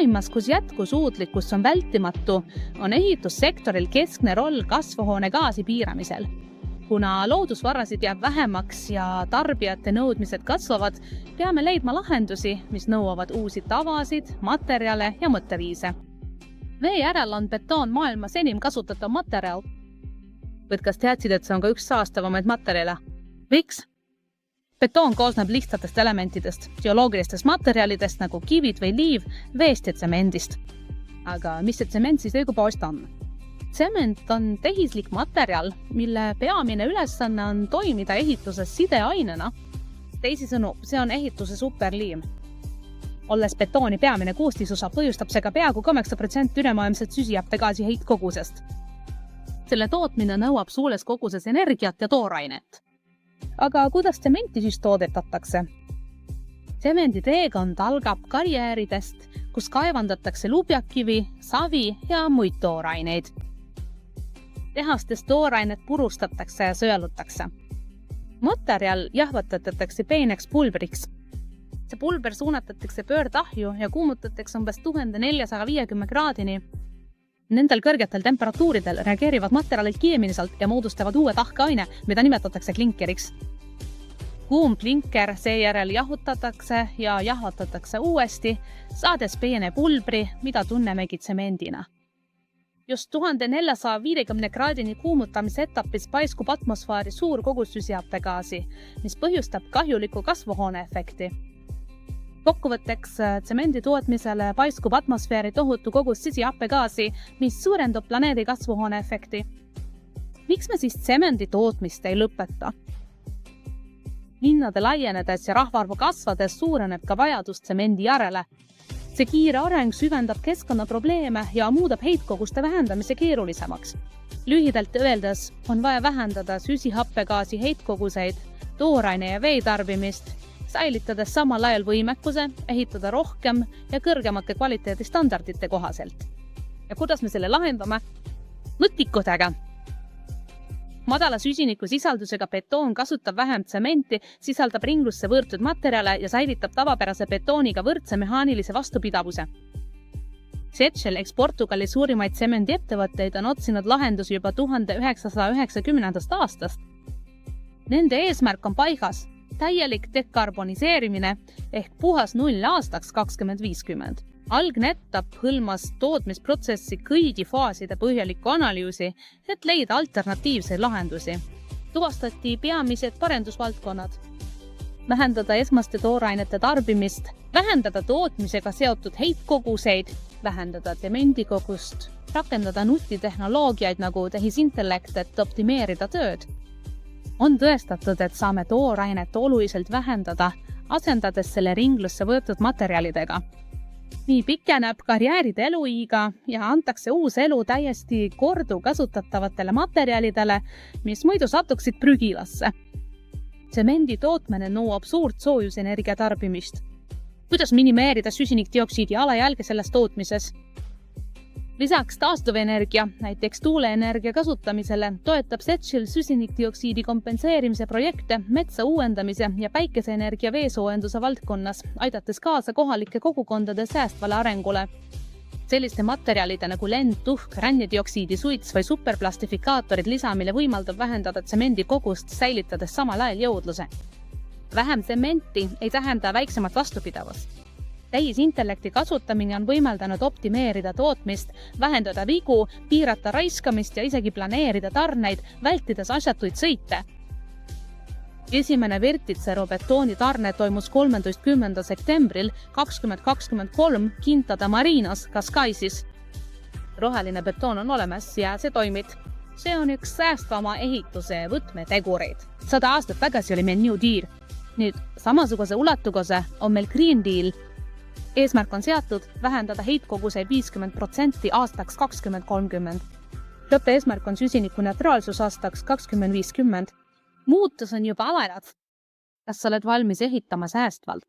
maailmas, kus jätkusuutlikkus on vältimatu, on ehitussektoril keskne roll kasvuhoonegaasi piiramisel. Kuna loodusvarasid jääb vähemaks ja tarbijate nõudmised kasvavad, peame leidma lahendusi, mis nõuavad uusi tavasid, materjale ja mõtteviise. Vee järel on betoon maailmas enim kasutatav materjal. Või kas teadsid, et see on ka üks saastavamaid materjale? Miks? Betoon koosneb lihtsatest elementidest, geoloogilistest materjalidest nagu kivid või liiv, veest ja tsemendist. Aga mis see tsement siis õigupoolest on? Tsement on tehislik materjal, mille peamine ülesanne on toimida ehituses sideainena. Teisisõnu, see on ehituse superliim. Olles betooni peamine koostisosa, põhjustab see ka peaaegu 8% ülemaailmset süsihappegaasi heitkogusest. Selle tootmine nõuab suures koguses energiat ja toorainet. Aga kuidas tsementi siis toodetatakse? Tsemendi teekond algab karjääridest, kus kaevandatakse lubjakivi, savi ja muid tooraineid. Tehastes toorainet purustatakse ja sõelutakse. Materjal jahvatatakse peeneks pulbriks. See pulber suunatatakse pöördahju ja kuumutatakse umbes 1450 kraadini. Nendel kõrgetel temperatuuridel reageerivad materjalid keemiliselt ja moodustavad uue tahkeaine, mida nimetatakse klinkeriks. Kuum klinker seejärel jahutatakse ja jahvatatakse uuesti, saades peene pulbri, mida tunnemegi tsemendina. Just 1450 kraadini kuumutamise etapis paiskub atmosfääri suur kogus süsihappegaasi, mis põhjustab kahjuliku kasvuhooneefekti. Kokkuvõtteks tsemendi tootmisele paiskub atmosfääri tohutu kogus süsihappegaasi, mis suurendab planeedi kasvuhooneefekti. Miks me siis tsemendi tootmist ei lõpeta? Linnade laienedes ja rahvaarvu kasvades suureneb ka vajadus tsemendi järele. See kiire areng süvendab keskkonnaprobleeme ja muudab heitkoguste vähendamise keerulisemaks. Lühidalt öeldes on vaja vähendada süsihappegaasi heitkoguseid, tooraine ja vee tarbimist, säilitades samal ajal võimekuse, ehitada rohkem ja kõrgemate kvaliteedistandardite kohaselt. Ja kuidas me selle lahendame? Nutikudega! Madala süsiniku sisaldusega betoon kasutab vähem tsementi, sisaldab ringlusse võõrtud materjale ja säilitab tavapärase betooniga võrdse mehaanilise vastupidavuse. Setchel, eks Portugali suurimaid tsemendiettevõtteid, on otsinud lahendusi juba 1990. aastast. Nende eesmärk on paigas, täielik dekarboniseerimine ehk puhas null aastaks 2050. Algne etapp hõlmas tootmisprotsessi kõigi faaside põhjalikku analüüsi, et leida alternatiivseid lahendusi. Tuvastati peamised parendusvaldkonnad. Vähendada esmaste toorainete tarbimist, vähendada tootmisega seotud heitkoguseid, vähendada tsemendikogust, rakendada nutitehnoloogiaid nagu tehisintellekt, et optimeerida tööd. On tõestatud, et saame toorainet oluliselt vähendada, asendades selle ringlusse võetud materjalidega. Nii pikeneb karjääride eluiiga ja antakse uus elu täiesti kordu kasutatavatele materjalidele, mis muidu satuksid prügilasse. Tsemendi tootmine nõuab suurt soojusenergia tarbimist. Kuidas minimeerida süsinikdioksiidi alajälge selles tootmises? Lisaks taastuvenergia, näiteks tuuleenergia kasutamisele, toetab Setchel süsinikdioksiidi kompenseerimise projekte metsa uuendamise ja päikeseenergia veesoojenduse valdkonnas, aidates kaasa kohalike kogukondade säästvale arengule. Selliste materjalide nagu lend, tuhk, rännidioksiidi, suits või superplastifikaatorid lisamile võimaldab vähendada tsemendi kogust, säilitades samal ajal jõudluse. Vähem tsementi ei tähenda väiksemat vastupidavust. Tähisintellekti kasutamine on võimaldanud optimeerida tootmist, vähendada vigu, piirata raiskamist ja isegi planeerida tarneid, vältides asjatuid sõite. Esimene Vertitsero betooni tarne toimus 13. septembril 2023 Quinta Marinas, Cascaisis. Roheline betoon on olemas ja see toimib. See on üks säästvama ehituse võtmetegureid. 100 aastat tagasi oli meil New Deal. Nüüd samasuguse ulatuguse on meil Green Deal. Eesmärk on seatud vähendada heitkoguse 50% aastaks 2030. Lõppeesmärk on süsinikuneutraalsus aastaks 2050. Muutus on juba alanud. Kas sa oled valmis ehitama säästvalt?